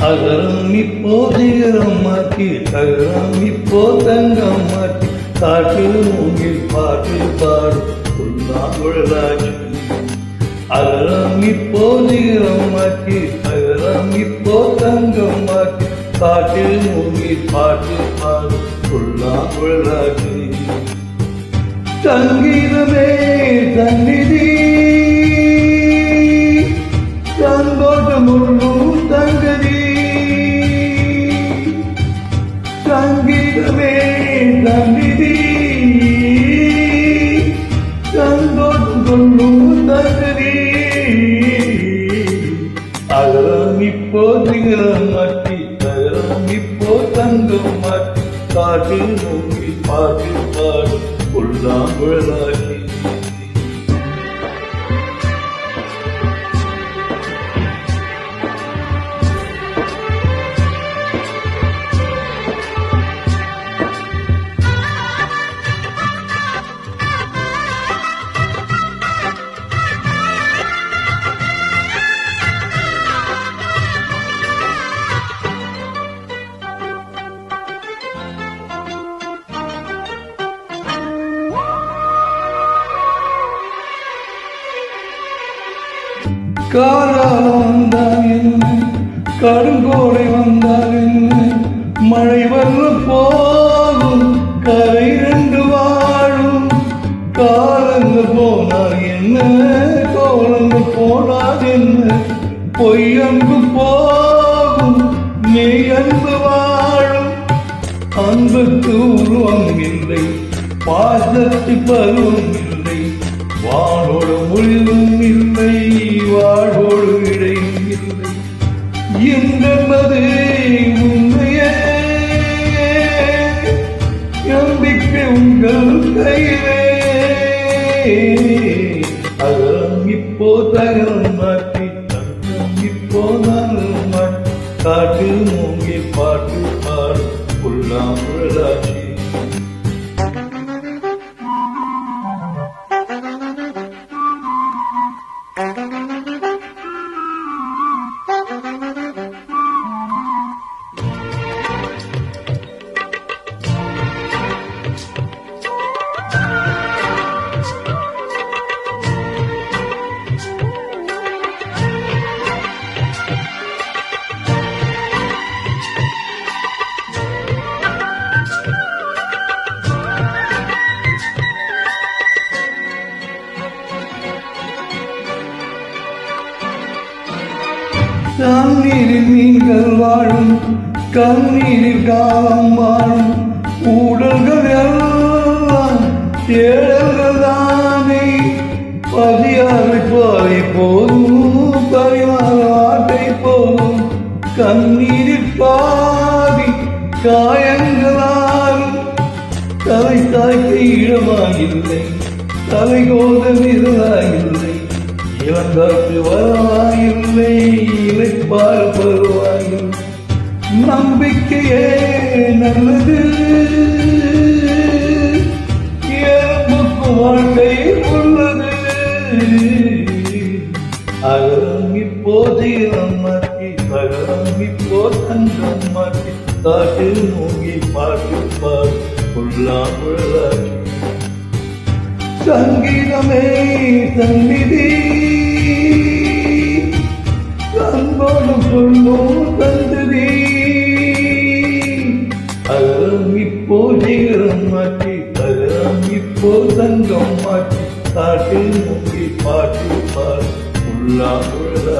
அகரம் இப்போ சிகரம் மாற்றி தகரம் இப்போ தங்கம் மாற்றி காற்றில் மூங்கில் பாட்டில் பாடும் புல்லாங்குழலாச்சு. அகரம் இப்போ சிகரம் மாற்றி தகரம் இப்போ தங்கம் மாற்றி காற்றில் மூங்கில் பாட்டில் பாடும் புல்லாங்குழலாச்சு. சங்கீதமே சந்நிதி சந்தோஷம் உள்ளும் தங்கதி. சங்கீதமே சந்நிதி சந்தோஷம் சொல்லும் தங்கதி. அகரம் இப்போ சிகரம் மாற்றி தகரம் இப்போ தங்கம் மாற்றி காட்டில் மூங்கி பாட்டில் பாடும் புல்லாங்குழலாகி. காலம் வந்தால் என்ன, கடுங்கோடை வந்தால் என்ன, மழை வர போகும் கரை ரெண்டு வாழும். காலங்கள் போனால் என்ன, கோலங்கள் போனால் என்ன, பொய்யன்பு போகும் மெய்யன்பு வாழும். அன்புக்கு உருவம் இல்லை, பாசத்து பருவம் இல்லை, வாழோடு முடிவும் இல்லை, வாழ்வோடு இடையும் இல்லை. என்பது உண்மையே, நம்பிக்கை உங்கள் கையிலே. அகரம் இப்போ தகரம் மாற்றி தங்கம் இப்போ நகரம் மாற்றி காட்டில் மூங்கி பாட்டு பாடு புல்லாங்குழலாட்சி. தண்ணீரில் மீன்கள் வாழும், கண்ணீரில் காலம் வாழும், ஊடல்கள் எல்லாம் தேடல்கள் தானே. பதியாரை பாதை போதும், பரிமாற ஆட்டை போதும், கண்ணீரில் பாதி காயங்களாலும். தலை தாய்க்க இடமாயில்லை, தலை கோத நிறமாயில்லை, இவங்களுக்கு வரவாயில்லை, இழைப்பார் பருவாயில். நம்பிக்கையே நல்லது, எறும்புக்கு வாழ்க்கை உள்ளது. அகரம் இப்போ தீரம் மாற்றி தகரம் இப்போ தங்கம் மாற்றி காட்டில் மூங்கி பாட்டு பாடு புல்லாங்குழலாட்சி. சங்கீதமே சந்நிதி சந்தோடு சொல்லும் தந்ததி. அகரம் இப்போ சிகரம் மாற்றி தகரம் இப்போ தங்கம் மாற்றி காட்டில் மூங்கி பாட்டு பாடு புல்லாங்குழலாட்சி.